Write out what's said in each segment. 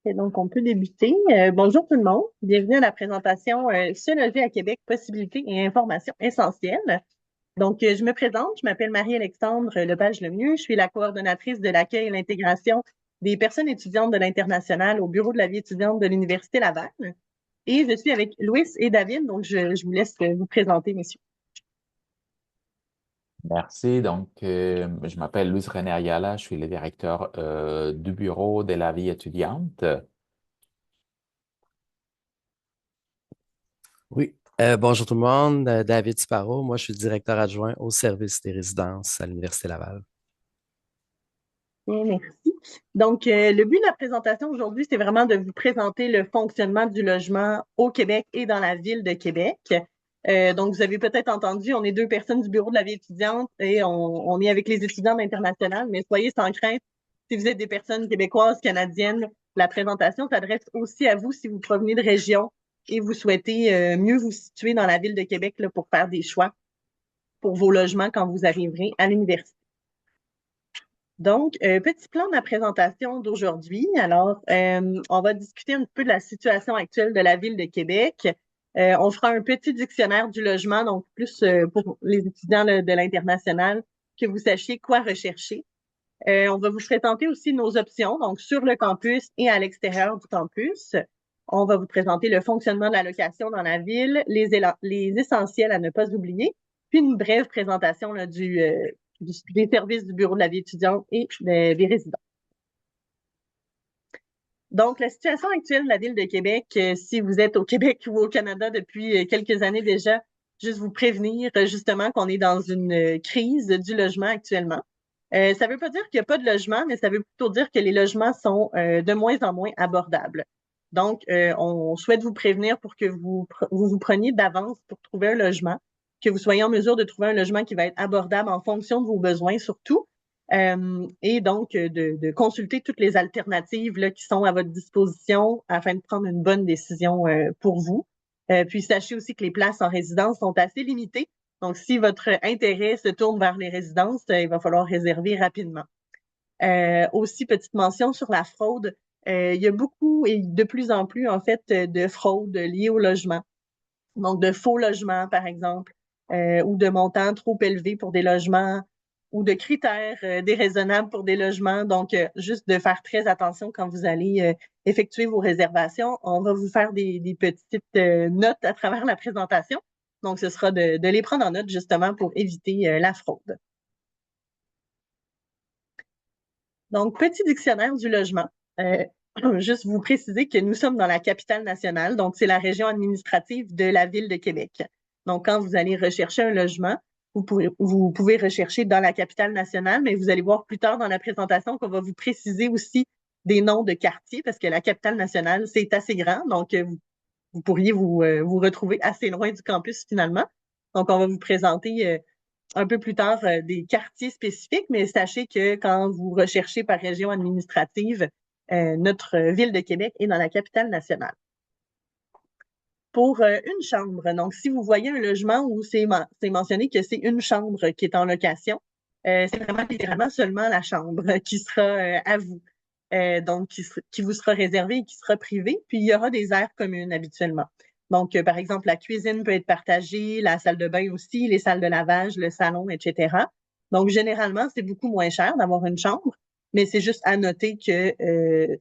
Et donc, on peut débuter. Bonjour tout le monde. Bienvenue à la présentation Se loger à Québec, possibilités et informations essentielles. Donc, je me présente. Je m'appelle Marie-Alexandre Lepage-Lemieux. Je suis la coordonnatrice de l'accueil et l'intégration des personnes étudiantes de l'International au bureau de la vie étudiante de l'Université Laval. Et je suis avec Louis et David. Donc, je vous laisse vous présenter, messieurs. Merci. Je m'appelle Luis René Ayala, je suis le directeur du bureau de la vie étudiante. Oui. Bonjour tout le monde. David Sparrow. Moi, je suis directeur adjoint au service des résidences à l'Université Laval. Bien, merci. Donc, le but de la présentation aujourd'hui, c'est vraiment de vous présenter le fonctionnement du logement au Québec et dans la ville de Québec. Donc, vous avez peut-être entendu, on est deux personnes du bureau de la vie étudiante et on est avec les étudiants internationaux, mais soyez sans crainte, si vous êtes des personnes québécoises, canadiennes, la présentation s'adresse aussi à vous si vous provenez de région et vous souhaitez mieux vous situer dans la ville de Québec là, pour faire des choix pour vos logements quand vous arriverez à l'université. Donc, petit plan de la présentation d'aujourd'hui. Alors, on va discuter un peu de la situation actuelle de la ville de Québec. On fera un petit dictionnaire du logement, donc plus pour les étudiants de l'international, que vous sachiez quoi rechercher. On va vous présenter aussi nos options, donc sur le campus et à l'extérieur du campus. On va vous présenter le fonctionnement de la location dans la ville, les essentiels à ne pas oublier, puis une brève présentation là, des services du bureau de la vie étudiante et des résidents. Donc, la situation actuelle de la ville de Québec, si vous êtes au Québec ou au Canada depuis quelques années déjà, juste vous prévenir justement qu'on est dans une crise du logement actuellement. Ça veut pas dire qu'il n'y a pas de logement, mais ça veut plutôt dire que les logements sont de moins en moins abordables. Donc, on souhaite vous prévenir pour que vous preniez d'avance pour trouver un logement, que vous soyez en mesure de trouver un logement qui va être abordable en fonction de vos besoins surtout, et donc de consulter toutes les alternatives là, qui sont à votre disposition afin de prendre une bonne décision pour vous. Puis sachez aussi que les places en résidence sont assez limitées. Donc, si votre intérêt se tourne vers les résidences, il va falloir réserver rapidement. Aussi, petite mention sur la fraude. Il y a beaucoup et de plus en plus, en fait, de fraudes liées au logement. Donc, de faux logements, par exemple, ou de montants trop élevés pour des logements, ou de critères déraisonnables pour des logements. Donc, juste de faire très attention quand vous allez effectuer vos réservations. On va vous faire des petites notes à travers la présentation. Donc, ce sera de les prendre en note justement pour éviter la fraude. Donc, petit dictionnaire du logement. Euh, juste vous préciser que nous sommes dans la capitale nationale, donc c'est la région administrative de la ville de Québec. Donc, quand vous allez rechercher un logement, vous pouvez rechercher dans la capitale nationale, mais vous allez voir plus tard dans la présentation qu'on va vous préciser aussi des noms de quartiers, parce que la capitale nationale, c'est assez grand, donc vous pourriez vous retrouver assez loin du campus finalement. Donc, on va vous présenter un peu plus tard des quartiers spécifiques, mais sachez que quand vous recherchez par région administrative, notre ville de Québec est dans la capitale nationale. Pour une chambre, donc si vous voyez un logement où c'est mentionné que c'est une chambre qui est en location, c'est vraiment littéralement seulement la chambre qui sera à vous, donc qui vous sera réservée et qui sera privée, puis il y aura des aires communes habituellement. Donc, par exemple, la cuisine peut être partagée, la salle de bain aussi, les salles de lavage, le salon, etc. Donc, généralement, c'est beaucoup moins cher d'avoir une chambre, mais c'est juste à noter que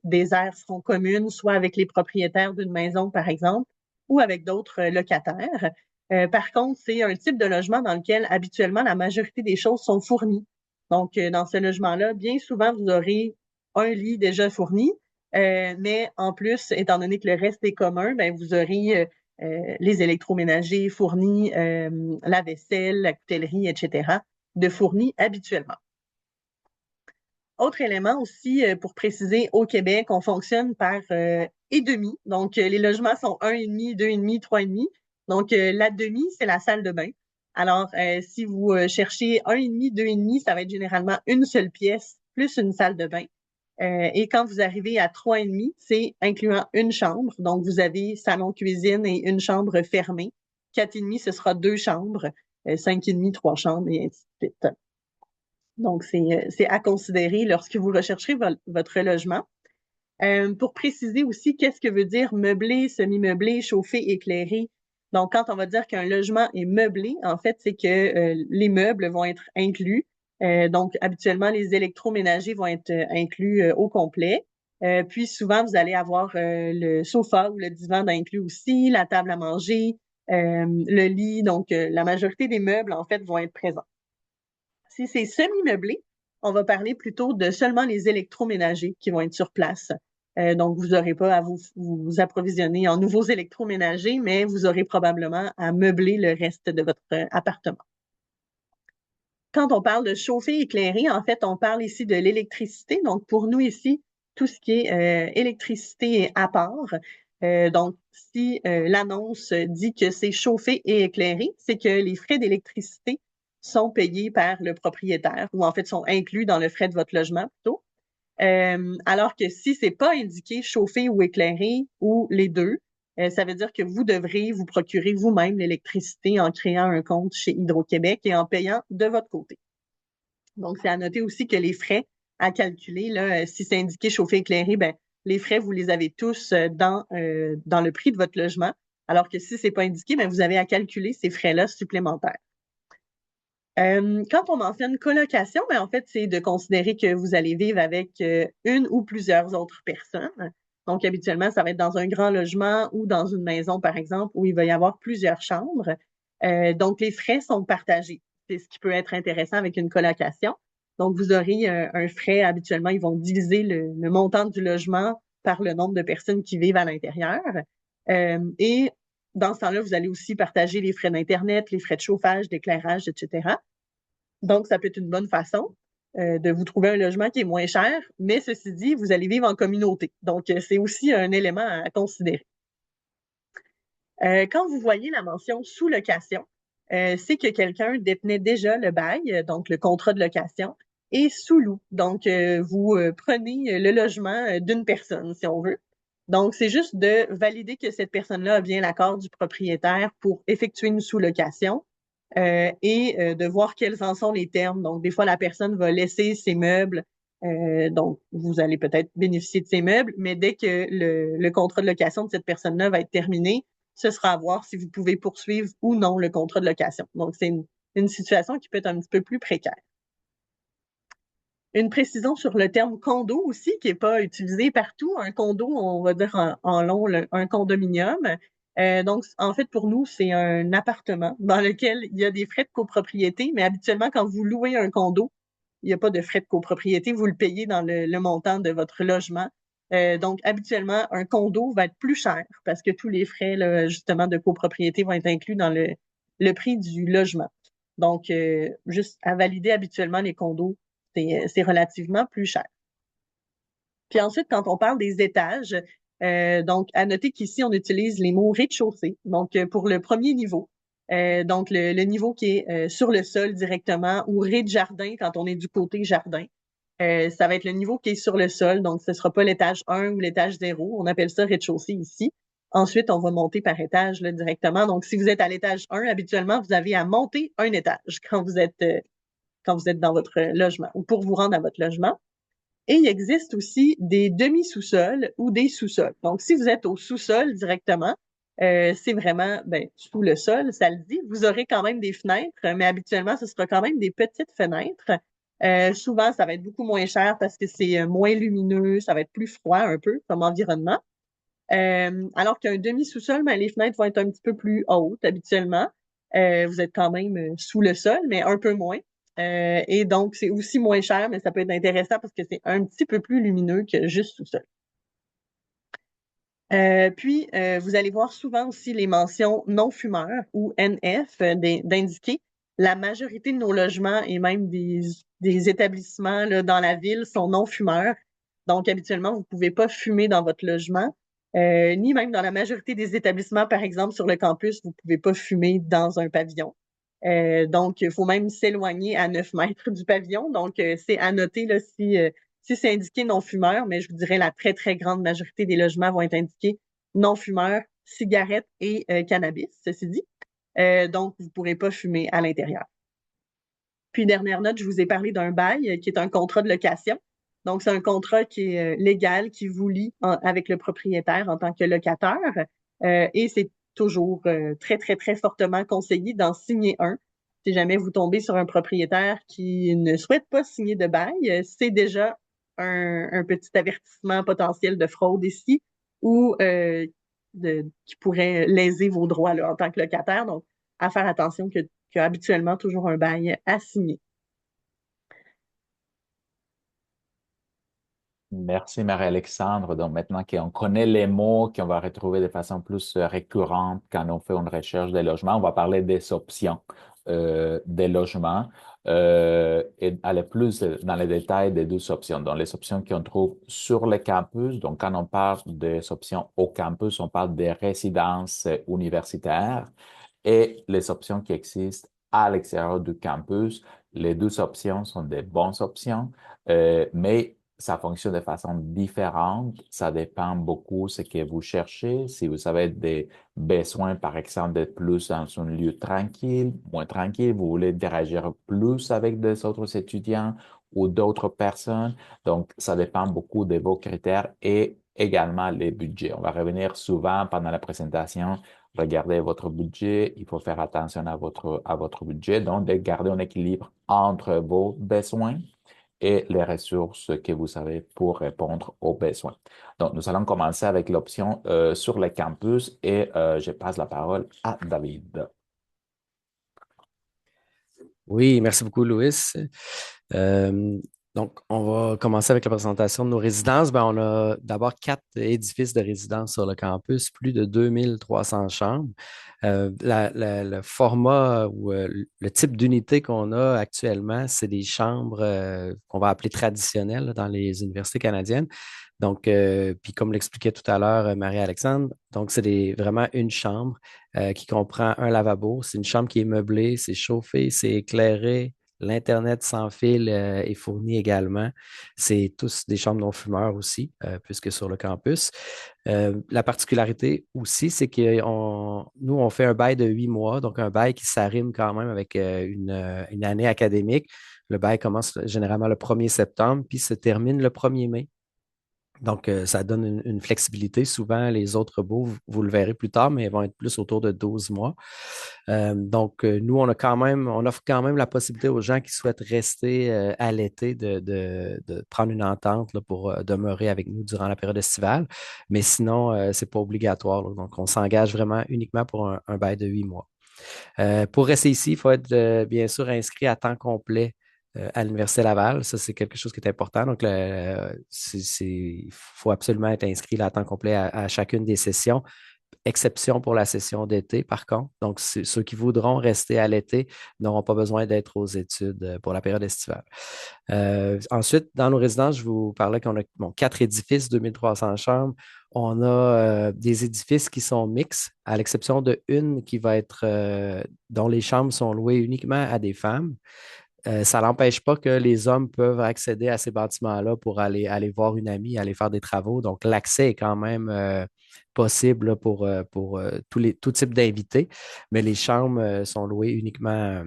des aires seront communes, soit avec les propriétaires d'une maison, par exemple, ou avec d'autres locataires. Par contre, c'est un type de logement dans lequel habituellement la majorité des choses sont fournies. Donc, dans ce logement-là, bien souvent, vous aurez un lit déjà fourni, mais en plus, étant donné que le reste est commun, ben, vous aurez les électroménagers fournis, la vaisselle, la coutellerie, etc., de fournis habituellement. Autre élément aussi, pour préciser, au Québec, on fonctionne par et demi. Donc, les logements sont 1,5, 2,5, 3,5. Donc, la demi, c'est la salle de bain. Alors, si vous cherchez 1,5, 2,5, ça va être généralement une seule pièce plus une salle de bain. Et quand vous arrivez à 3,5, c'est incluant une chambre. Donc, vous avez salon, cuisine et une chambre fermée. 4,5, ce sera deux chambres. 5,5, trois chambres et ainsi de suite. Donc, c'est à considérer lorsque vous rechercherez votre logement. Pour préciser aussi, qu'est-ce que veut dire meublé, semi-meublé, chauffé, éclairé? Donc, quand on va dire qu'un logement est meublé, en fait, c'est que les meubles vont être inclus. Donc, habituellement, les électroménagers vont être inclus au complet. Puis, souvent, vous allez avoir le sofa ou le divan d'inclus aussi, la table à manger, le lit. Donc, la majorité des meubles, en fait, vont être présents. Si c'est semi-meublé, on va parler plutôt de seulement les électroménagers qui vont être sur place. Donc, vous n'aurez pas à vous approvisionner en nouveaux électroménagers, mais vous aurez probablement à meubler le reste de votre appartement. Quand on parle de chauffer, éclairer, en fait, on parle ici de l'électricité. Donc, pour nous ici, tout ce qui est électricité est à part. Donc, si l'annonce dit que c'est chauffé et éclairé, c'est que les frais d'électricité sont payés par le propriétaire ou en fait sont inclus dans le frais de votre logement plutôt. Alors que si c'est pas indiqué chauffé ou éclairé ou les deux, ça veut dire que vous devrez vous procurer vous-même l'électricité en créant un compte chez Hydro-Québec et en payant de votre côté. Donc, c'est à noter aussi que les frais à calculer, là, si c'est indiqué chauffé éclairé, ben, les frais, vous les avez tous dans le prix de votre logement. Alors que si c'est pas indiqué, ben, vous avez à calculer ces frais-là supplémentaires. Quand on mentionne colocation, ben, en fait, c'est de considérer que vous allez vivre avec une ou plusieurs autres personnes. Donc, habituellement, ça va être dans un grand logement ou dans une maison, par exemple, où il va y avoir plusieurs chambres. Donc, les frais sont partagés. C'est ce qui peut être intéressant avec une colocation. Donc, vous aurez un frais, habituellement, ils vont diviser le montant du logement par le nombre de personnes qui vivent à l'intérieur. Et dans ce temps-là, vous allez aussi partager les frais d'Internet, les frais de chauffage, d'éclairage, etc. Donc, ça peut être une bonne façon de vous trouver un logement qui est moins cher, mais ceci dit, vous allez vivre en communauté. Donc, c'est aussi un élément à considérer. Quand vous voyez la mention sous-location, c'est que quelqu'un détenait déjà le bail, donc le contrat de location, et sous-loue. Donc, vous prenez le logement d'une personne, si on veut. Donc, c'est juste de valider que cette personne-là a bien l'accord du propriétaire pour effectuer une sous-location et de voir quels en sont les termes. Donc, des fois, la personne va laisser ses meubles. Donc, vous allez peut-être bénéficier de ces meubles, mais dès que le contrat de location de cette personne-là va être terminé, ce sera à voir si vous pouvez poursuivre ou non le contrat de location. Donc, c'est une situation qui peut être un petit peu plus précaire. Une précision sur le terme condo aussi, qui n'est pas utilisé partout. Un condo, on va dire en long, un condominium. Donc, en fait, pour nous, c'est un appartement dans lequel il y a des frais de copropriété, mais habituellement, quand vous louez un condo, il n'y a pas de frais de copropriété, vous le payez dans le montant de votre logement. Donc, habituellement, un condo va être plus cher parce que tous les frais, là, justement, de copropriété vont être inclus dans le prix du logement. Donc, juste à valider habituellement les condos, c'est relativement plus cher. Puis ensuite, quand on parle des étages, donc à noter qu'ici, on utilise les mots rez-de-chaussée. Donc, pour le premier niveau, donc le niveau qui est sur le sol directement ou rez-de-jardin quand on est du côté jardin. Ça va être le niveau qui est sur le sol, donc ce sera pas l'étage 1 ou l'étage 0. On appelle ça rez-de-chaussée ici. Ensuite, on va monter par étage là, directement. Donc, si vous êtes à l'étage 1, habituellement, vous avez à monter un étage quand vous êtes dans votre logement ou pour vous rendre à votre logement. Et il existe aussi des demi-sous-sols ou des sous-sols. Donc, si vous êtes au sous-sol directement, c'est vraiment sous le sol, ça le dit. Vous aurez quand même des fenêtres, mais habituellement, ce sera quand même des petites fenêtres. Souvent, ça va être beaucoup moins cher parce que c'est moins lumineux, ça va être plus froid un peu comme environnement. Alors qu'un demi-sous-sol, les fenêtres vont être un petit peu plus hautes habituellement. Vous êtes quand même sous le sol, mais un peu moins. Et donc, c'est aussi moins cher, mais ça peut être intéressant parce que c'est un petit peu plus lumineux que juste sous-sol. Puis, vous allez voir souvent aussi les mentions non-fumeurs ou NF d'indiquer la majorité de nos logements et même des établissements là, dans la ville sont non-fumeurs. Donc, habituellement, vous ne pouvez pas fumer dans votre logement, ni même dans la majorité des établissements, par exemple, sur le campus, vous ne pouvez pas fumer dans un pavillon. Donc, il faut même s'éloigner à 9 mètres du pavillon. Donc, c'est à noter là, si c'est indiqué non-fumeur, mais je vous dirais la très, très grande majorité des logements vont être indiqués non-fumeurs, cigarettes et cannabis, ceci dit. Donc, vous ne pourrez pas fumer à l'intérieur. Puis, dernière note, je vous ai parlé d'un bail qui est un contrat de location. Donc, c'est un contrat qui est légal, qui vous lie avec le propriétaire en tant que locataire. Et c'est toujours très, très, très fortement conseillé d'en signer un. Si jamais vous tombez sur un propriétaire qui ne souhaite pas signer de bail, c'est déjà un petit avertissement potentiel de fraude ici ou qui pourrait léser vos droits là, en tant que locataire. Donc, à faire attention qu'il y a habituellement toujours un bail à signer. Merci Marie-Alexandre. Donc maintenant qu'on connaît les mots qu'on va retrouver de façon plus récurrente quand on fait une recherche des logements, on va parler des options des logements et aller plus dans les détails des deux options. Donc les options qu'on trouve sur le campus. Donc quand on parle des options au campus, on parle des résidences universitaires et les options qui existent à l'extérieur du campus. Les deux options sont des bonnes options, mais ça fonctionne de façon différente. Ça dépend beaucoup de ce que vous cherchez. Si vous avez des besoins, par exemple, d'être plus dans un lieu tranquille, moins tranquille, vous voulez interagir plus avec des autres étudiants ou d'autres personnes. Donc, ça dépend beaucoup de vos critères et également les budgets. On va revenir souvent pendant la présentation. Regardez votre budget. Il faut faire attention à votre budget. Donc, de garder un équilibre entre vos besoins et les ressources que vous avez pour répondre aux besoins. Donc, nous allons commencer avec l'option sur le campus et je passe la parole à David. Oui, merci beaucoup, Louis. Euh, donc, on va commencer avec la présentation de nos résidences. Ben, on a d'abord 4 édifices de résidence sur le campus, plus de 2300 chambres. Le format ou le type d'unité qu'on a actuellement, c'est des chambres qu'on va appeler traditionnelles là, dans les universités canadiennes. Donc, puis comme l'expliquait tout à l'heure Marie-Alexandre, donc vraiment une chambre qui comprend un lavabo. C'est une chambre qui est meublée, c'est chauffé, c'est éclairé. L'Internet sans fil est fourni également. C'est tous des chambres non-fumeurs aussi, puisque sur le campus. La particularité aussi, c'est que nous, on fait un bail de 8 mois, donc un bail qui s'arrime quand même avec une année académique. Le bail commence généralement le 1er septembre, puis se termine le 1er mai. Donc, ça donne une flexibilité. Souvent, les autres baux, vous le verrez plus tard, mais ils vont être plus autour de 12 mois. Donc, nous, on offre quand même la possibilité aux gens qui souhaitent rester à l'été de prendre une entente là, pour demeurer avec nous durant la période estivale. Mais sinon, ce n'est pas obligatoire, là. Donc, on s'engage vraiment uniquement pour un bail de 8 mois. Pour rester ici, il faut être bien sûr inscrit à temps complet à l'Université Laval. Ça, c'est quelque chose qui est important. Donc, il faut absolument être inscrit là, à temps complet à chacune des sessions, exception pour la session d'été, par contre. Donc, ceux qui voudront rester à l'été n'auront pas besoin d'être aux études pour la période estivale. Ensuite, dans nos résidences, je vous parlais qu'on a 4 édifices, 2300 chambres. On a des édifices qui sont mixtes, à l'exception de une qui va être, dont les chambres sont louées uniquement à des femmes. Ça n'empêche pas que les hommes peuvent accéder à ces bâtiments-là pour aller voir une amie, aller faire des travaux. Donc, l'accès est quand même possible là, pour tout type d'invités, mais les chambres sont louées uniquement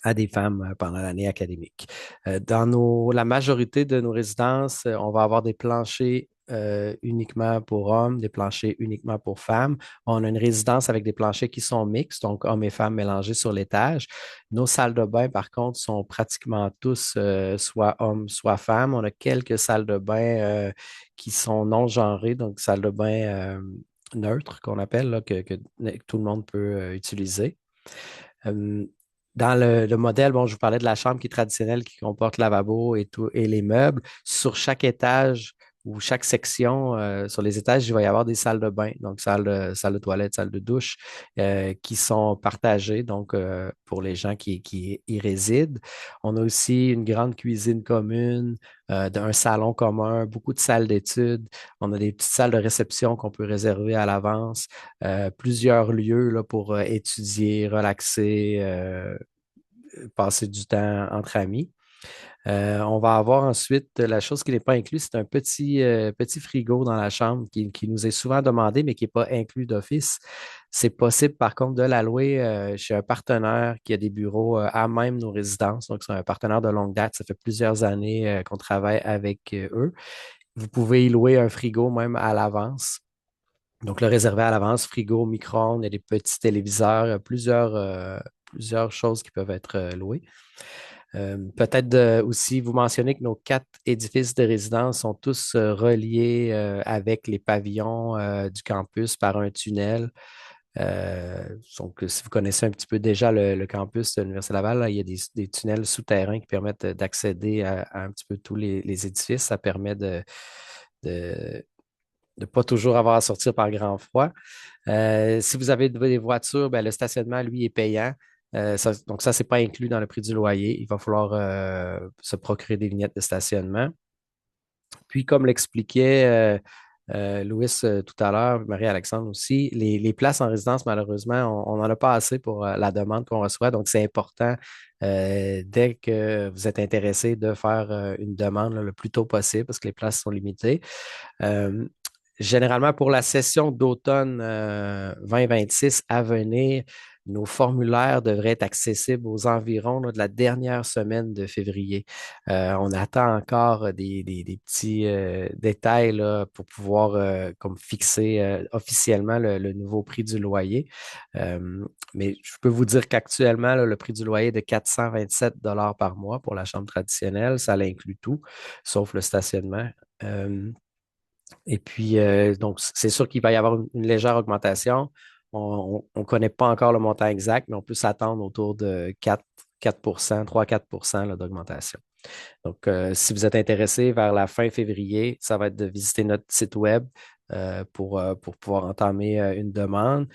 à des femmes pendant l'année académique. La majorité de nos résidences, on va avoir des planchers uniquement pour hommes, des planchers uniquement pour femmes. On a une résidence avec des planchers qui sont mixtes, donc hommes et femmes mélangés sur l'étage. Nos salles de bain, par contre, sont pratiquement tous soit hommes, soit femmes. On a quelques salles de bain qui sont non genrées, donc salles de bain neutres qu'on appelle, là, que tout le monde peut utiliser. Euh, Dans le modèle, bon, je vous parlais de la chambre qui est traditionnelle, qui comporte lavabo et tout, et les meubles. Sur chaque étage ou chaque section, sur les étages, il va y avoir des salles de bain, donc salle de toilette, salle de douche, qui sont partagées, donc pour les gens qui y résident. On a aussi une grande cuisine commune, un salon commun, beaucoup de salles d'études. On a des petites salles de réception qu'on peut réserver à l'avance, plusieurs lieux là, pour étudier, relaxer, passer du temps entre amis. On va avoir ensuite la chose qui n'est pas incluse, c'est un petit frigo dans la chambre qui nous est souvent demandé, mais qui n'est pas inclus d'office. C'est possible, par contre, de la louer chez un partenaire qui a des bureaux à même nos résidences. Donc, c'est un partenaire de longue date. Ça fait plusieurs années qu'on travaille avec eux. Vous pouvez y louer un frigo même à l'avance. Donc, le réserver à l'avance, frigo, micro-ondes, il y a des petits téléviseurs, plusieurs choses qui peuvent être louées. Peut-être aussi vous mentionner que nos 4 édifices de résidence sont tous reliés avec les pavillons du campus par un tunnel. Donc, si vous connaissez un petit peu déjà le campus de l'Université Laval, là, il y a des tunnels souterrains qui permettent d'accéder à un petit peu tous les édifices. Ça permet de ne pas toujours avoir à sortir par grand froid. Si vous avez des voitures, ben, le stationnement, lui, est payant. Donc, ça, ce n'est pas inclus dans le prix du loyer. Il va falloir se procurer des vignettes de stationnement. Puis, comme l'expliquait Louis tout à l'heure, Marie-Alexandre aussi, les places en résidence, malheureusement, on n'en a pas assez pour la demande qu'on reçoit. Donc, c'est important, dès que vous êtes intéressé, de faire une demande là, le plus tôt possible parce que les places sont limitées. Euh, Généralement, pour la session d'automne 2026 à venir, nos formulaires devraient être accessibles aux environs là, de la dernière semaine de février. On attend encore des petits détails là, pour pouvoir comme fixer officiellement le nouveau prix du loyer. Mais je peux vous dire qu'actuellement, là, le prix du loyer est de 427 par mois pour la chambre traditionnelle. Ça l'inclut tout, sauf le stationnement. Et puis, donc, c'est sûr qu'il va y avoir une légère augmentation. On ne connaît pas encore le montant exact, mais on peut s'attendre autour de 4 3-4 là, d'augmentation. Donc, si vous êtes intéressé vers la fin février, ça va être de visiter notre site web pour pouvoir entamer une demande.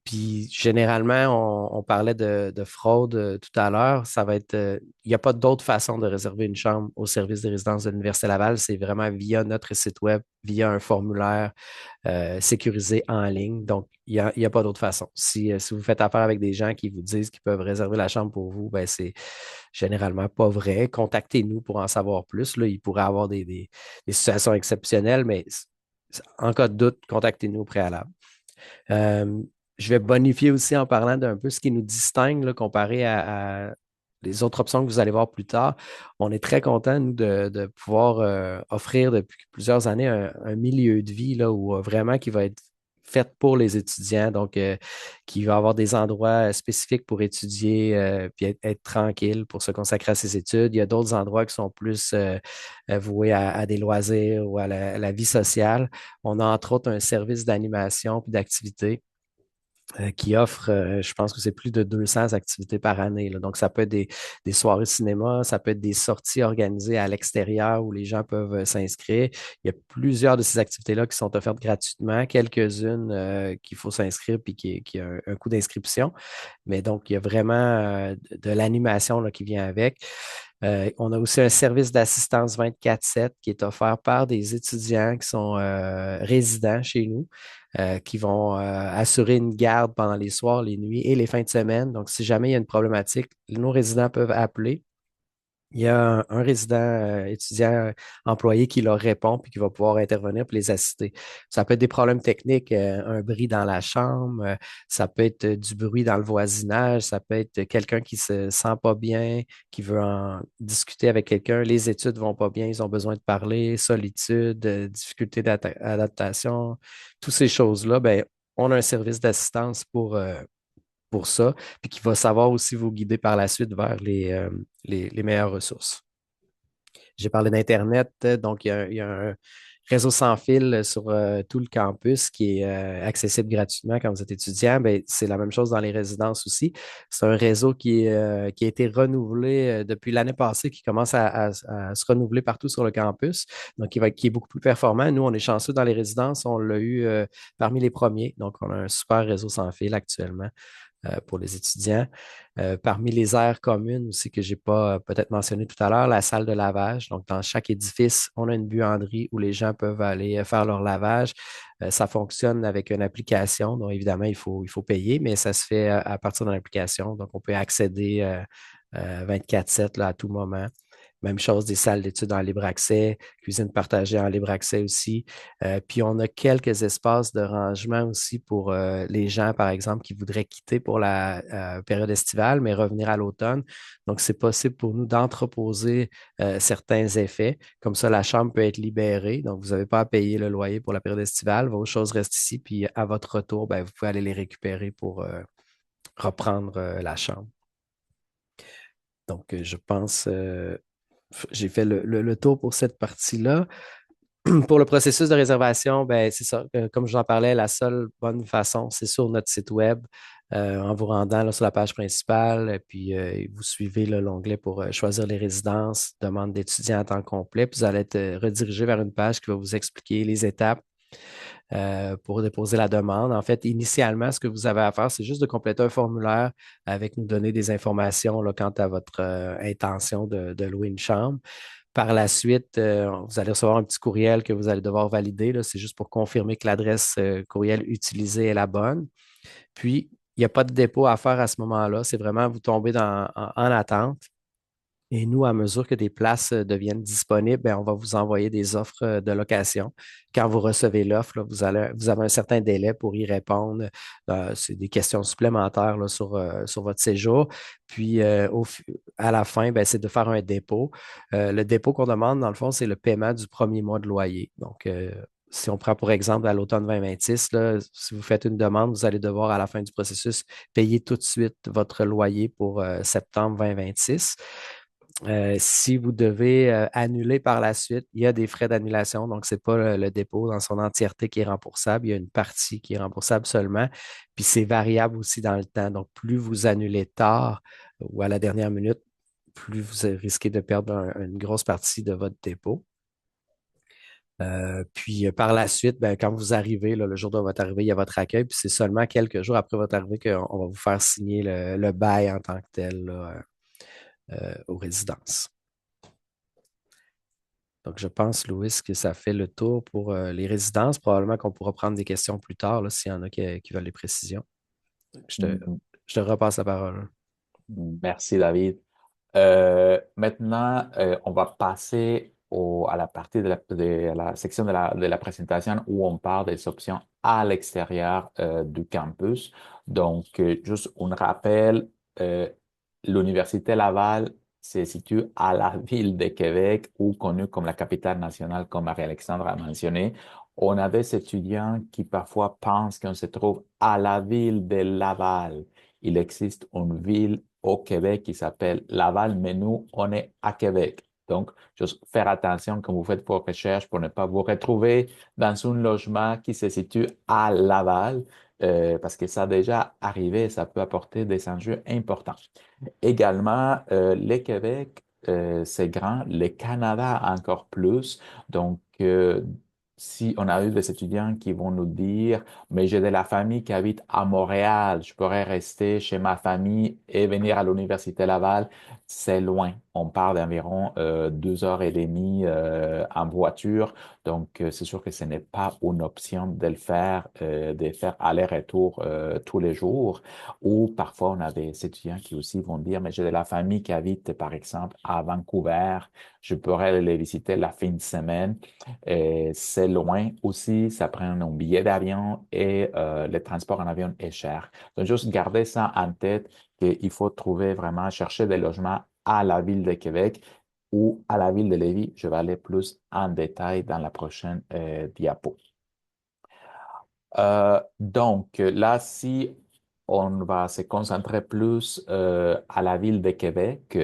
Puis, généralement, on parlait de fraude tout à l'heure. Ça va être, il n'y a pas d'autre façon de réserver une chambre au service des résidences de l'Université Laval. C'est vraiment via notre site web, via un formulaire sécurisé en ligne. Donc, il y a pas d'autre façon. Si vous faites affaire avec des gens qui vous disent qu'ils peuvent réserver la chambre pour vous, ben c'est généralement pas vrai. Contactez-nous pour en savoir plus. Là, il pourrait y avoir des situations exceptionnelles, mais en cas de doute, contactez-nous au préalable. Euh, je vais bonifier aussi en parlant d'un peu ce qui nous distingue là, comparé à les autres options que vous allez voir plus tard. On est très content, nous, de pouvoir offrir depuis plusieurs années un milieu de vie là, où vraiment qui va être fait pour les étudiants, donc qui va avoir des endroits spécifiques pour étudier puis être tranquille pour se consacrer à ses études. Il y a d'autres endroits qui sont plus voués à des loisirs ou à la vie sociale. On a entre autres un service d'animation puis d'activité qui offre, je pense que c'est plus de 200 activités par année, là. Donc, ça peut être des soirées cinéma, ça peut être des sorties organisées à l'extérieur où les gens peuvent s'inscrire. Il y a plusieurs de ces activités-là qui sont offertes gratuitement, quelques-unes qu'il faut s'inscrire puis qui a un coût d'inscription. Mais donc, il y a vraiment de l'animation là, qui vient avec. On a aussi un service d'assistance 24/7 qui est offert par des étudiants qui sont résidents chez nous, qui vont assurer une garde pendant les soirs, les nuits et les fins de semaine. Donc, si jamais il y a une problématique, nos résidents peuvent appeler. Il y a un résident étudiant employé qui leur répond puis qui va pouvoir intervenir pour les assister. Ça peut être des problèmes techniques, un bris dans la chambre, ça peut être du bruit dans le voisinage, ça peut être quelqu'un qui se sent pas bien, qui veut en discuter avec quelqu'un, les études vont pas bien, ils ont besoin de parler, solitude, difficulté d'adaptation, toutes ces choses-là, ben, on a un service d'assistance pour ça, puis qui va savoir aussi vous guider par la suite vers les meilleures ressources. J'ai parlé d'Internet, donc il y a un réseau sans fil sur tout le campus qui est accessible gratuitement quand vous êtes étudiant. Ben, c'est la même chose dans les résidences aussi. C'est un réseau qui a été renouvelé depuis l'année passée, qui commence à se renouveler partout sur le campus, donc qui est beaucoup plus performant. Nous, on est chanceux dans les résidences, on l'a eu parmi les premiers, donc on a un super réseau sans fil actuellement pour les étudiants. Parmi les aires communes aussi que je n'ai pas peut-être mentionné tout à l'heure, la salle de lavage. Donc, dans chaque édifice, on a une buanderie où les gens peuvent aller faire leur lavage. Ça fonctionne avec une application. Donc, évidemment, il faut payer, mais ça se fait à partir de l'application. Donc, on peut accéder 24/7 là, à tout moment. Même chose, des salles d'études en libre accès, cuisine partagée en libre accès aussi. Puis on a quelques espaces de rangement aussi pour les gens, par exemple, qui voudraient quitter pour la période estivale, mais revenir à l'automne. Donc, c'est possible pour nous d'entreposer certains effets. Comme ça, la chambre peut être libérée. Donc, vous n'avez pas à payer le loyer pour la période estivale. Vos choses restent ici. Puis, à votre retour, ben, vous pouvez aller les récupérer pour reprendre la chambre. Donc, je pense, j'ai fait le tour pour cette partie-là. Pour le processus de réservation, ben, c'est ça. Comme je vous en parlais, la seule bonne façon, c'est sur notre site web, en vous rendant là, sur la page principale, puis vous suivez l'onglet pour choisir les résidences, demande d'étudiants à temps complet, puis vous allez être redirigé vers une page qui va vous expliquer les étapes pour déposer la demande. En fait, initialement, ce que vous avez à faire, c'est juste de compléter un formulaire avec nous donner des informations là, quant à votre intention de louer une chambre. Par la suite, vous allez recevoir un petit courriel que vous allez devoir valider. C'est juste pour confirmer que l'adresse courriel utilisée est la bonne. Puis, il n'y a pas de dépôt à faire à ce moment-là. C'est vraiment vous tomber en attente. Et nous, à mesure que des places deviennent disponibles, ben, on va vous envoyer des offres de location. Quand vous recevez l'offre, là, vous avez un certain délai pour y répondre. C'est des questions supplémentaires là, sur votre séjour. Puis, à la fin, ben, c'est de faire un dépôt. Le dépôt qu'on demande, dans le fond, c'est le paiement du premier mois de loyer. Donc, si on prend pour exemple à l'automne 2026, là, si vous faites une demande, vous allez devoir, à la fin du processus, payer tout de suite votre loyer pour septembre 2026. Si vous devez annuler par la suite, il y a des frais d'annulation, donc ce n'est pas le dépôt dans son entièreté qui est remboursable, il y a une partie qui est remboursable seulement, puis c'est variable aussi dans le temps. Donc, plus vous annulez tard ou à la dernière minute, plus vous risquez de perdre une grosse partie de votre dépôt. Puis par la suite, ben, quand vous arrivez, là, le jour de votre arrivée, il y a votre accueil, puis c'est seulement quelques jours après votre arrivée qu'on va vous faire signer le bail en tant que tel là, aux résidences. Donc, je pense, Louis, que ça fait le tour pour les résidences. Probablement qu'on pourra prendre des questions plus tard, s'il y en a qui veulent des précisions. Mhm. Je te repasse la parole. Merci, David. Maintenant, on va passer à la partie de la section de la présentation où on parle des options à l'extérieur du campus. Donc, juste un rappel, euh, l'Université Laval se situe à la ville de Québec ou connue comme la capitale nationale, comme Marie-Alexandre a mentionné. On a des étudiants qui parfois pensent qu'on se trouve à la ville de Laval. Il existe une ville au Québec qui s'appelle Laval, mais nous, on est à Québec. Donc, juste faire attention quand vous faites vos recherches pour ne pas vous retrouver dans un logement qui se situe à Laval, parce que ça a déjà arrivé, ça peut apporter des enjeux importants. Également, le Québec, c'est grand, le Canada encore plus. Donc, si on a eu des étudiants qui vont nous dire, mais j'ai de la famille qui habite à Montréal, je pourrais rester chez ma famille et venir à l'Université Laval, c'est loin. On part d'environ 2 heures et demie en voiture. Donc, c'est sûr que ce n'est pas une option de faire aller-retour tous les jours. Ou parfois, on a des étudiants qui aussi vont dire, mais j'ai de la famille qui habite, par exemple, à Vancouver. Je pourrais les visiter la fin de semaine. C'est loin aussi, ça prend un billet d'avion et le transport en avion est cher. Donc, juste garder ça en tête qu'il faut trouver vraiment, chercher des logements à la ville de Québec ou à la ville de Lévis. Je vais aller plus en détail dans la prochaine diapo. Donc là, si on va se concentrer plus à la ville de Québec,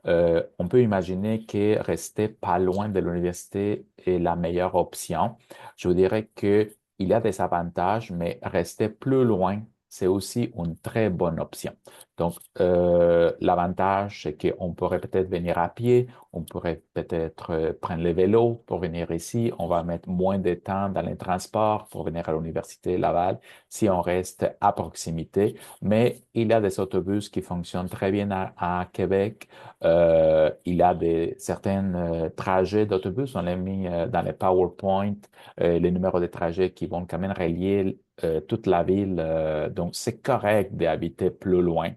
on peut imaginer que rester pas loin de l'université est la meilleure option. Je vous dirais que il y a des avantages, mais rester plus loin, c'est aussi une très bonne option. Donc, l'avantage, c'est qu'on pourrait peut-être venir à pied, on pourrait peut-être prendre le vélo pour venir ici. On va mettre moins de temps dans les transports pour venir à l'Université Laval si on reste à proximité. Mais il y a des autobus qui fonctionnent très bien à Québec. Il y a certains trajets d'autobus. On l'a mis dans les PowerPoint, les numéros de trajets qui vont quand même relier toute la ville. Donc, c'est correct d'habiter plus loin.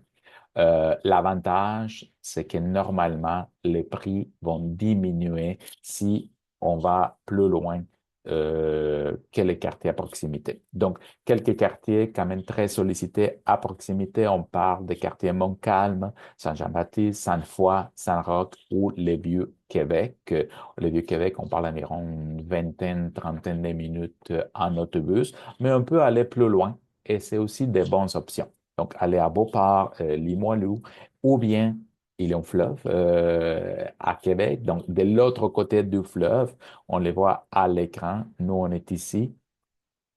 L'avantage, c'est que normalement, les prix vont diminuer si on va plus loin que les quartiers à proximité. Donc, quelques quartiers quand même très sollicités à proximité. On parle des quartiers Montcalm, Saint-Jean-Baptiste, Sainte-Foy, Saint-Roch ou les Vieux-Québec. Les Vieux-Québec, on parle environ une vingtaine, trentaine de minutes en autobus, mais on peut aller plus loin et c'est aussi des bonnes options. Donc, aller à Beauport, Limoilou, ou bien il y a un fleuve à Québec. Donc, de l'autre côté du fleuve, on les voit à l'écran. Nous, on est ici,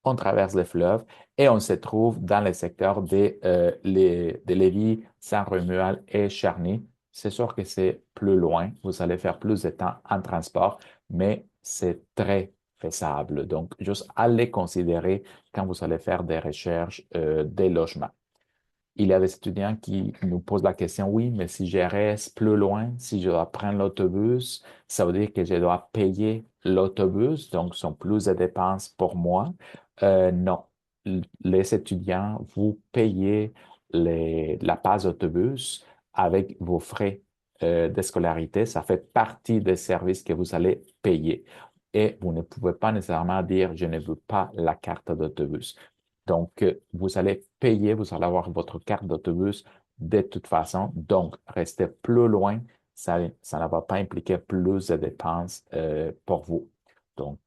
on traverse le fleuve et on se trouve dans le secteur de Lévis, Saint-Romuald et Charny. C'est sûr que c'est plus loin. Vous allez faire plus de temps en transport, mais c'est très faisable. Donc, juste allez considérer quand vous allez faire des recherches des logements. Il y a des étudiants qui nous posent la question, oui, mais si je reste plus loin, si je dois prendre l'autobus, ça veut dire que je dois payer l'autobus, donc ce sont plus de dépenses pour moi. Non, les étudiants, vous payez la passe autobus avec vos frais de scolarité. Ça fait partie des services que vous allez payer. Et vous ne pouvez pas nécessairement dire, je ne veux pas la carte d'autobus. Donc, vous allez payer, vous allez avoir votre carte d'autobus de toute façon. Donc, rester plus loin, ça ne va pas impliquer plus de dépenses pour vous. Donc,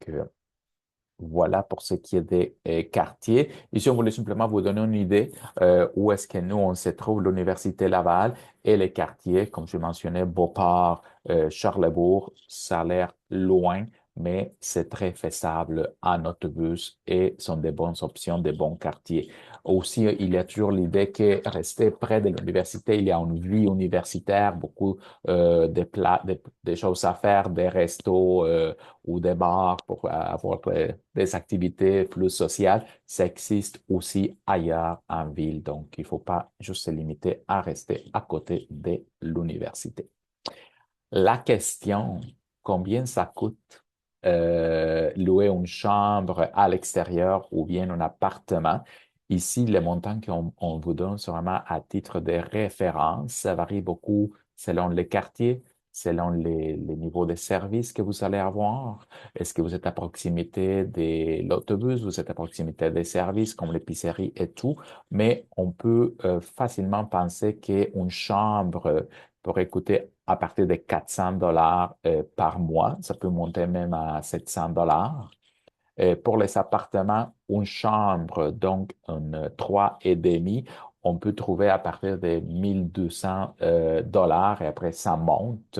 voilà pour ce qui est des quartiers. Ici, on voulait simplement vous donner une idée où est-ce que nous, on se trouve, l'Université Laval et les quartiers, comme je mentionnais, Beauport, Charlebourg, ça a l'air loin, mais c'est très faisable en autobus et sont des bonnes options, des bons quartiers. Aussi, il y a toujours l'idée que rester près de l'université, il y a une vie universitaire, beaucoup des choses à faire, des restos ou des bars pour avoir des activités plus sociales. Ça existe aussi ailleurs en ville. Donc, il ne faut pas juste se limiter à rester à côté de l'université. La question, combien ça coûte louer une chambre à l'extérieur ou bien un appartement? Ici, les montants qu'on vous donne sont vraiment à titre de référence. Ça varie beaucoup selon les quartiers, selon les niveaux de services que vous allez avoir. Est-ce que vous êtes à proximité de l'autobus, vous êtes à proximité des services comme l'épicerie et tout, mais on peut facilement penser qu'une chambre pourrait coûter à partir de 400 dollars par mois. Ça peut monter même à 700 dollars. Pour les appartements, une chambre, donc un 3,5, on peut trouver à partir de 1200 dollars et après ça monte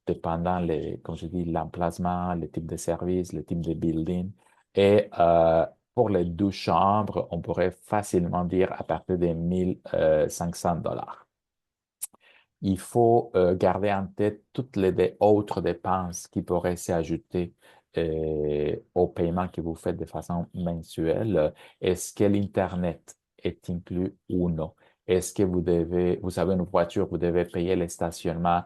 dépendant comme je dis, l'emplacement, le type de service, le type de building. Et pour les deux chambres, on pourrait facilement dire à partir de 1500 dollars. Il faut garder en tête toutes les autres dépenses qui pourraient s'ajouter au paiement que vous faites de façon mensuelle. Est-ce que l'Internet est inclus ou non? Est-ce que vous avez une voiture, vous devez payer le stationnement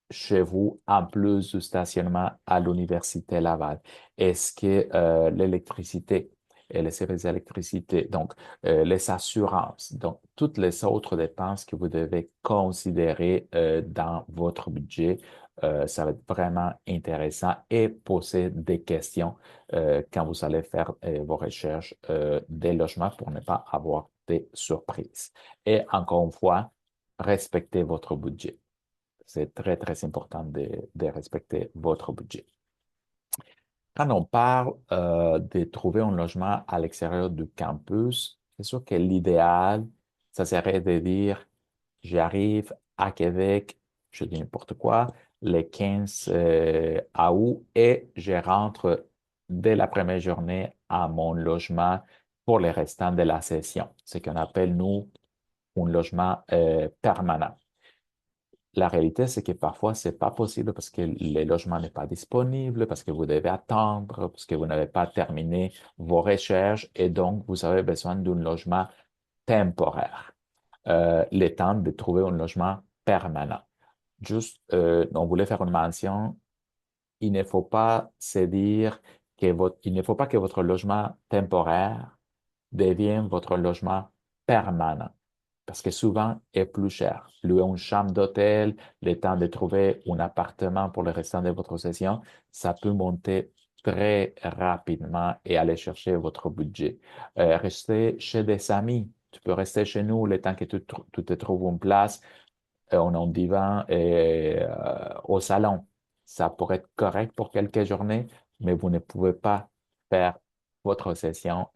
chez vous en plus du stationnement à l'Université Laval? Est-ce que l'électricité et les services d'électricité, donc les assurances, donc toutes les autres dépenses que vous devez considérer dans votre budget, ça va être vraiment intéressant et poser des questions quand vous allez faire vos recherches des logements pour ne pas avoir des surprises. Et encore une fois, respectez votre budget. C'est très, très important de respecter votre budget. Quand on parle de trouver un logement à l'extérieur du campus, c'est sûr que l'idéal, ça serait de dire, j'arrive à Québec, je dis n'importe quoi, le 15 août et je rentre dès la première journée à mon logement pour les restants de la session, ce qu'on appelle, nous, un logement permanent. La réalité, c'est que parfois, c'est pas possible parce que le logement n'est pas disponible, parce que vous devez attendre, parce que vous n'avez pas terminé vos recherches et donc vous avez besoin d'un logement temporaire. Le temps de trouver un logement permanent. Juste, on voulait faire une mention. Il ne faut pas se dire il ne faut pas que votre logement temporaire devienne votre logement permanent. parce que souvent est plus cher. Louer une chambre d'hôtel, le temps de trouver un appartement pour le restant de votre session, ça peut monter très rapidement et aller chercher votre budget. Rester chez des amis. Tu peux rester chez nous le temps que tu te trouves une place, on a un divan et, au salon. Ça pourrait être correct pour quelques journées, mais vous ne pouvez pas faire votre session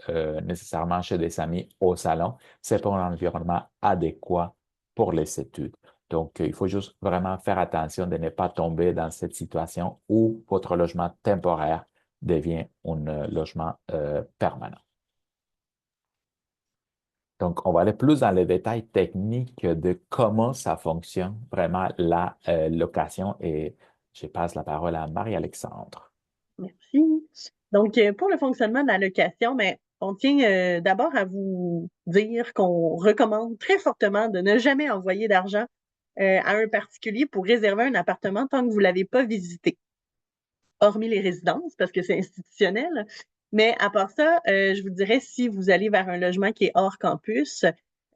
nécessairement chez des amis au salon. C'est pas un environnement adéquat pour les études. Donc, il faut juste vraiment faire attention de ne pas tomber dans cette situation où votre logement temporaire devient un logement permanent. Donc, on va aller plus dans les détails techniques de comment ça fonctionne vraiment la location et je passe la parole à Marie-Alexandre. Merci. Donc, pour le fonctionnement de la location, mais on tient d'abord à vous dire qu'on recommande très fortement de ne jamais envoyer d'argent à un particulier pour réserver un appartement tant que vous ne l'avez pas visité, hormis les résidences, parce que c'est institutionnel. Mais à part ça, je vous dirais, si vous allez vers un logement qui est hors campus,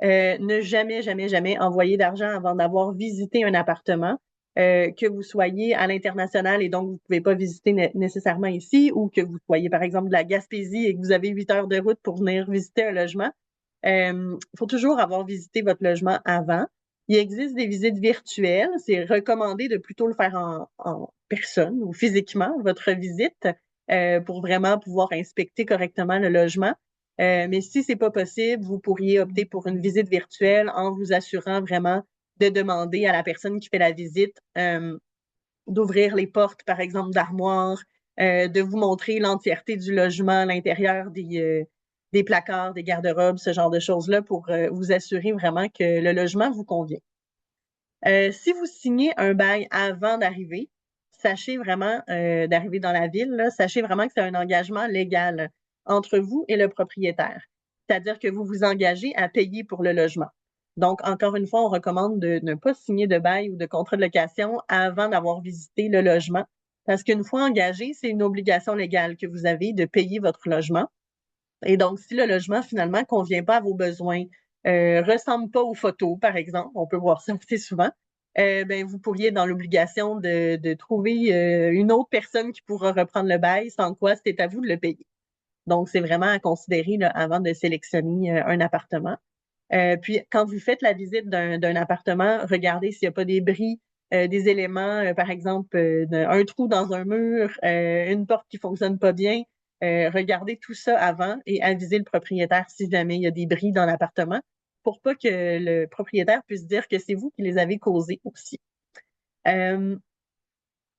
ne jamais, jamais, jamais envoyer d'argent avant d'avoir visité un appartement, que vous soyez à l'international et donc vous ne pouvez pas visiter nécessairement ici, ou que vous soyez, par exemple, de la Gaspésie et que vous avez 8 heures de route pour venir visiter un logement. Il faut toujours avoir visité votre logement avant. Il existe des visites virtuelles. C'est recommandé de plutôt le faire en personne ou physiquement, votre visite, pour vraiment pouvoir inspecter correctement le logement. Mais si c'est pas possible, vous pourriez opter pour une visite virtuelle en vous assurant vraiment de demander à la personne qui fait la visite d'ouvrir les portes, par exemple, d'armoires, de vous montrer l'entièreté du logement, l'intérieur des placards, des garde-robes, ce genre de choses-là pour vous assurer vraiment que le logement vous convient. Si vous signez un bail avant d'arriver, sachez vraiment, d'arriver dans la ville, là, sachez vraiment que c'est un engagement légal entre vous et le propriétaire. C'est-à-dire que vous vous engagez à payer pour le logement. Donc, encore une fois, on recommande de ne pas signer de bail ou de contrat de location avant d'avoir visité le logement. Parce qu'une fois engagé, c'est une obligation légale que vous avez de payer votre logement. Et donc, si le logement, finalement, convient pas à vos besoins, ressemble pas aux photos, par exemple, on peut voir ça assez souvent, ben, vous pourriez être dans l'obligation de trouver une autre personne qui pourra reprendre le bail, sans quoi c'est à vous de le payer. Donc, c'est vraiment à considérer là, avant de sélectionner un appartement. Puis, quand vous faites la visite d'un appartement, regardez s'il n'y a pas des bris, des éléments, par exemple, un trou dans un mur, une porte qui fonctionne pas bien. Regardez tout ça avant et avisez le propriétaire si jamais il y a des bris dans l'appartement pour pas que le propriétaire puisse dire que c'est vous qui les avez causés aussi.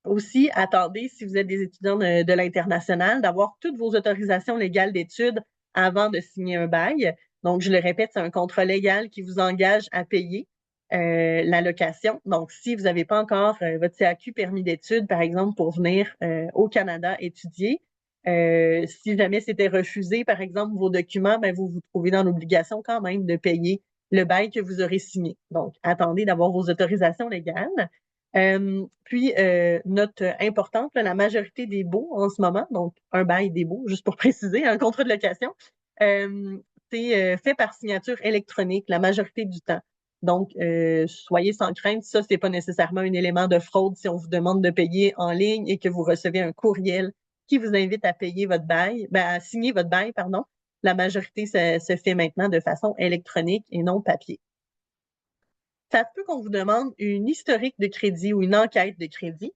Aussi, attendez, si vous êtes des étudiants de l'international, d'avoir toutes vos autorisations légales d'études avant de signer un bail. Donc, je le répète, c'est un contrat légal qui vous engage à payer la location. Donc, si vous n'avez pas encore votre CAQ permis d'études, par exemple, pour venir au Canada étudier, si jamais c'était refusé, par exemple, vos documents, ben, vous vous trouvez dans l'obligation quand même de payer le bail que vous aurez signé. Donc, attendez d'avoir vos autorisations légales. Puis, note importante, là, la majorité des baux en ce moment, donc un bail des baux, juste pour préciser, un contrat de location, c'est fait par signature électronique la majorité du temps. Donc, soyez sans crainte, ça, c'est pas nécessairement un élément de fraude si on vous demande de payer en ligne et que vous recevez un courriel qui vous invite à payer votre bail, ben, à signer votre bail, pardon. La majorité se fait maintenant de façon électronique et non papier. Ça se peut qu'on vous demande une historique de crédit ou une enquête de crédit.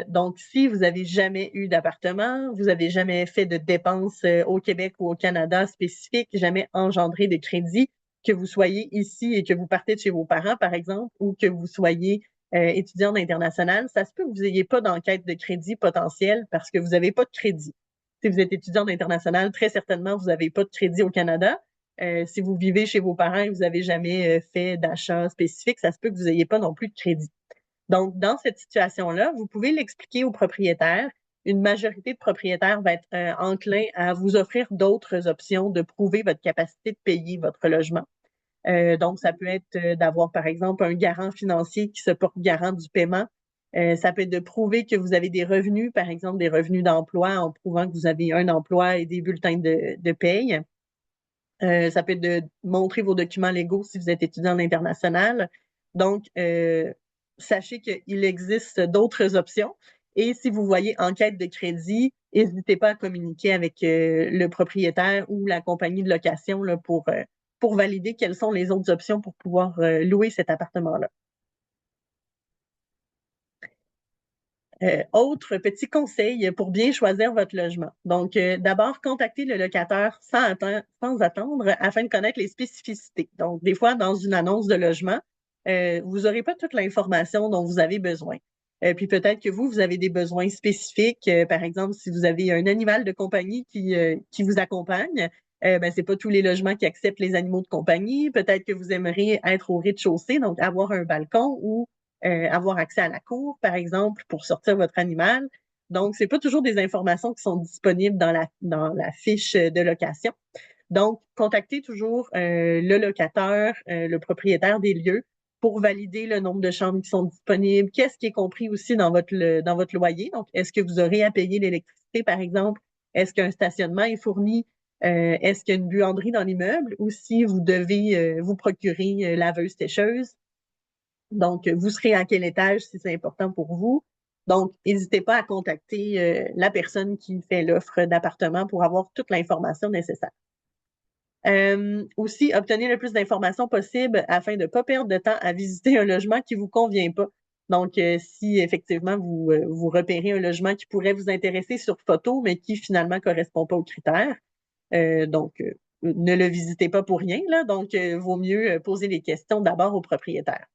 Donc, si vous avez jamais eu d'appartement, vous avez jamais fait de dépenses au Québec ou au Canada spécifiques, jamais engendré de crédit, que vous soyez ici et que vous partez de chez vos parents, par exemple, ou que vous soyez étudiant international, ça se peut que vous n'ayez pas d'enquête de crédit potentielle parce que vous n'avez pas de crédit. Si vous êtes étudiant international, très certainement, vous n'avez pas de crédit au Canada. Si vous vivez chez vos parents et vous n'avez jamais fait d'achat spécifique, ça se peut que vous n'ayez pas non plus de crédit. Donc, dans cette situation-là, vous pouvez l'expliquer au propriétaire. Une majorité de propriétaires va être enclin à vous offrir d'autres options de prouver votre capacité de payer votre logement. Donc, ça peut être d'avoir, par exemple, un garant financier qui se porte garant du paiement. Ça peut être de prouver que vous avez des revenus, par exemple, des revenus d'emploi en prouvant que vous avez un emploi et des bulletins de paye. Ça peut être de montrer vos documents légaux si vous êtes étudiant en international. Donc, sachez qu'il existe d'autres options. Et si vous voyez enquête de crédit, n'hésitez pas à communiquer avec le propriétaire ou la compagnie de location là, pour valider quelles sont les autres options pour pouvoir louer cet appartement-là. Autre petit conseil pour bien choisir votre logement. Donc, d'abord, contactez le locataire sans attendre afin de connaître les spécificités. Donc, des fois, dans une annonce de logement, vous n'aurez pas toute l'information dont vous avez besoin. Puis peut-être que vous avez des besoins spécifiques. Par exemple, si vous avez un animal de compagnie qui vous accompagne, ben, c'est pas tous les logements qui acceptent les animaux de compagnie. Peut-être que vous aimeriez être au rez-de-chaussée, donc avoir un balcon ou avoir accès à la cour, par exemple, pour sortir votre animal. Donc, c'est pas toujours des informations qui sont disponibles dans la fiche de location. Donc, contactez toujours le locataire, le propriétaire des lieux pour valider le nombre de chambres qui sont disponibles. Qu'est-ce qui est compris aussi dans votre loyer? Donc, est-ce que vous aurez à payer l'électricité, par exemple? Est-ce qu'un stationnement est fourni? Est-ce qu'il y a une buanderie dans l'immeuble? Ou si vous devez vous procurer laveuse sécheuse? Donc, vous serez à quel étage si c'est important pour vous. Donc, n'hésitez pas à contacter la personne qui fait l'offre d'appartement pour avoir toute l'information nécessaire. Aussi, obtenez le plus d'informations possible afin de ne pas perdre de temps à visiter un logement qui ne vous convient pas. Donc, si effectivement vous repérez un logement qui pourrait vous intéresser sur photo, mais qui finalement ne correspond pas aux critères, ne le visitez pas pour rien, là. Donc, vaut mieux poser les questions d'abord au propriétaire.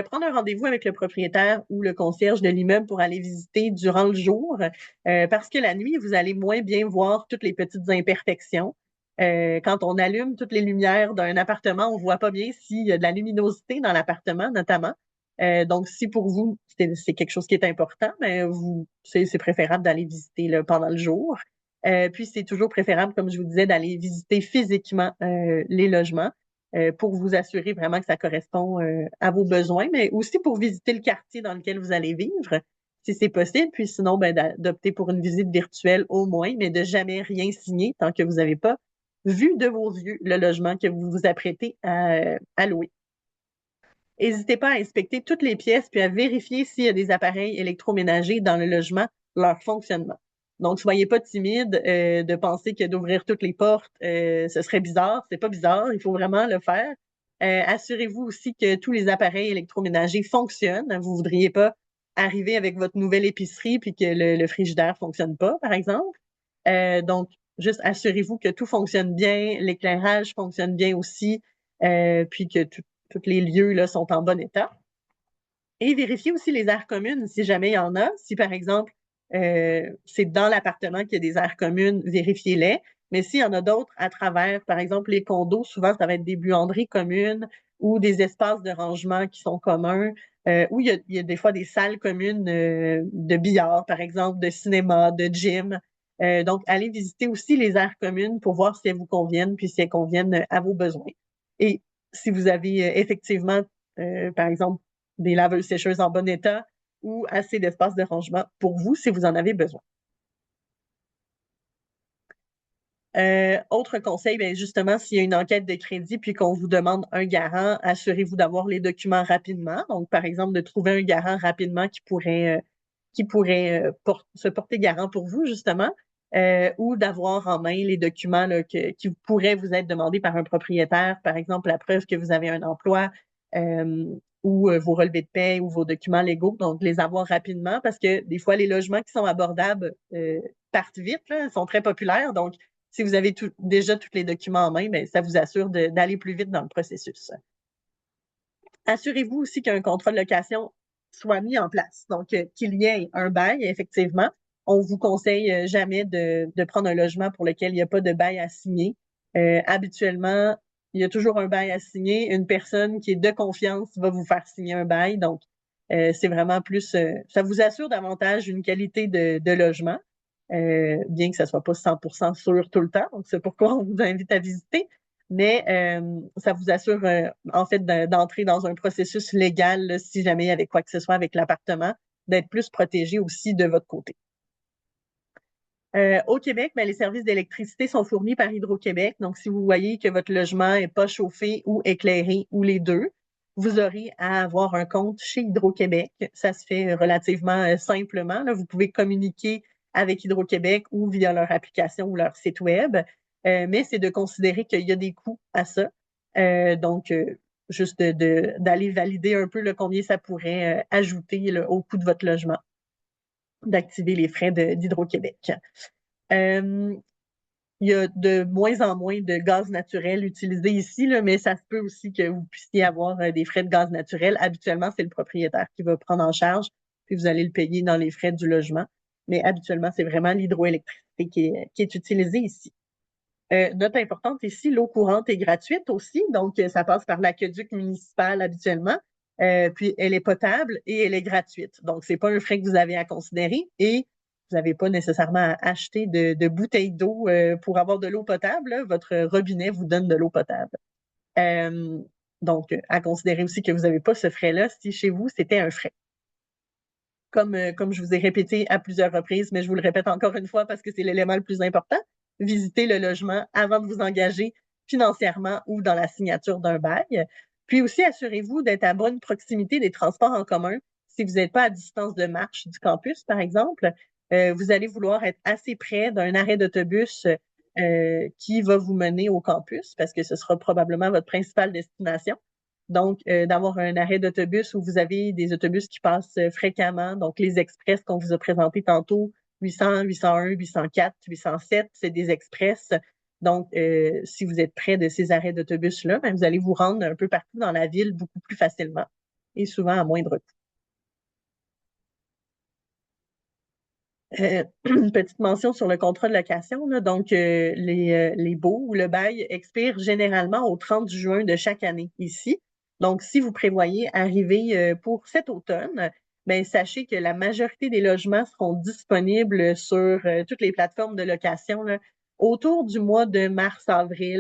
Prendre un rendez-vous avec le propriétaire ou le concierge de l'immeuble pour aller visiter durant le jour, parce que la nuit, vous allez moins bien voir toutes les petites imperfections. Quand on allume toutes les lumières d'un appartement, on voit pas bien s'il y a de la luminosité dans l'appartement, notamment. Donc, si pour vous, c'est quelque chose qui est important, mais c'est préférable d'aller visiter là, pendant le jour. Puis, c'est toujours préférable, comme je vous disais, d'aller visiter physiquement les logements pour vous assurer vraiment que ça correspond à vos besoins, mais aussi pour visiter le quartier dans lequel vous allez vivre, si c'est possible. Puis sinon, ben, d'opter pour une visite virtuelle au moins, mais de jamais rien signer tant que vous n'avez pas vu de vos yeux le logement que vous vous apprêtez à louer. N'hésitez pas à inspecter toutes les pièces puis à vérifier s'il y a des appareils électroménagers dans le logement, leur fonctionnement. Donc, soyez pas timide de penser que d'ouvrir toutes les portes, ce serait bizarre. C'est pas bizarre, il faut vraiment le faire. Assurez-vous aussi que tous les appareils électroménagers fonctionnent. Vous voudriez pas arriver avec votre nouvelle épicerie puis que le frigidaire fonctionne pas, par exemple. Donc, juste assurez-vous que tout fonctionne bien, l'éclairage fonctionne bien aussi, puis que tous les lieux là, sont en bon état. Et vérifiez aussi les aires communes si jamais il y en a. Si, par exemple, c'est dans l'appartement qu'il y a des aires communes, vérifiez-les. Mais s'il y en a d'autres à travers, par exemple, les condos, souvent, ça va être des buanderies communes ou des espaces de rangement qui sont communs, où il y a des fois des salles communes de billard, par exemple, de cinéma, de gym. Donc, allez visiter aussi les aires communes pour voir si elles vous conviennent, puis si elles conviennent à vos besoins. Et si vous avez effectivement, par exemple, des laveuses sécheuses en bon état ou assez d'espace de rangement pour vous si vous en avez besoin. Autre conseil, bien justement, s'il y a une enquête de crédit puis qu'on vous demande un garant, assurez-vous d'avoir les documents rapidement. Donc, par exemple, de trouver un garant rapidement qui pourrait se porter garant pour vous, justement, ou d'avoir en main les documents là, qui pourraient vous être demandés par un propriétaire, par exemple, la preuve que vous avez un emploi, ou vos relevés de paie ou vos documents légaux, donc les avoir rapidement parce que des fois, les logements qui sont abordables partent vite, là, sont très populaires. Donc, si vous avez déjà tous les documents en main, bien, ça vous assure d'aller plus vite dans le processus. Assurez-vous aussi qu'un contrat de location soit mis en place, donc qu'il y ait un bail, effectivement. On vous conseille jamais de prendre un logement pour lequel il n'y a pas de bail à signer. Habituellement, il y a toujours un bail à signer. Une personne qui est de confiance va vous faire signer un bail. Donc, c'est vraiment plus... ça vous assure davantage une qualité de logement, bien que ça soit pas 100% sûr tout le temps. Donc, c'est pourquoi on vous invite à visiter. Mais ça vous assure, en fait, d'entrer dans un processus légal, là, si jamais il y avait quoi que ce soit avec l'appartement, d'être plus protégé aussi de votre côté. Au Québec, les services d'électricité sont fournis par Hydro-Québec. Donc, si vous voyez que votre logement n'est pas chauffé ou éclairé ou les deux, vous aurez à avoir un compte chez Hydro-Québec. Ça se fait relativement simplement. Là. Vous pouvez communiquer avec Hydro-Québec ou via leur application ou leur site web. Mais c'est de considérer qu'il y a des coûts à ça. Donc, juste d'aller valider un peu combien ça pourrait ajouter au coût de votre logement, d'activer les frais d'Hydro-Québec. Il y a de moins en moins de gaz naturel utilisé ici, là, mais ça se peut aussi que vous puissiez avoir des frais de gaz naturel. Habituellement, c'est le propriétaire qui va prendre en charge, puis vous allez le payer dans les frais du logement. Mais habituellement, c'est vraiment l'hydroélectricité qui est utilisée ici. Note importante ici, l'eau courante est gratuite aussi, donc ça passe par l'aqueduc municipal habituellement. Puis elle est potable et elle est gratuite. Donc, c'est pas un frais que vous avez à considérer et vous n'avez pas nécessairement à acheter de bouteilles d'eau pour avoir de l'eau potable. Là. Votre robinet vous donne de l'eau potable. Donc, à considérer aussi que vous n'avez pas ce frais-là si chez vous, c'était un frais. Comme je vous ai répété à plusieurs reprises, mais je vous le répète encore une fois parce que c'est l'élément le plus important, visitez le logement avant de vous engager financièrement ou dans la signature d'un bail. Puis aussi, assurez-vous d'être à bonne proximité des transports en commun. Si vous n'êtes pas à distance de marche du campus, par exemple, vous allez vouloir être assez près d'un arrêt d'autobus qui va vous mener au campus parce que ce sera probablement votre principale destination. Donc, d'avoir un arrêt d'autobus où vous avez des autobus qui passent fréquemment, donc les express qu'on vous a présentés tantôt, 800, 801, 804, 807, c'est des express. Donc, si vous êtes près de ces arrêts d'autobus-là, vous allez vous rendre un peu partout dans la ville beaucoup plus facilement et souvent à moindre coût. Une petite mention sur le contrat de location. Là. Donc, les baux ou le bail expirent généralement au 30 juin de chaque année ici. Donc, si vous prévoyez arriver pour cet automne, sachez que la majorité des logements seront disponibles sur toutes les plateformes de location là, autour du mois de mars-avril.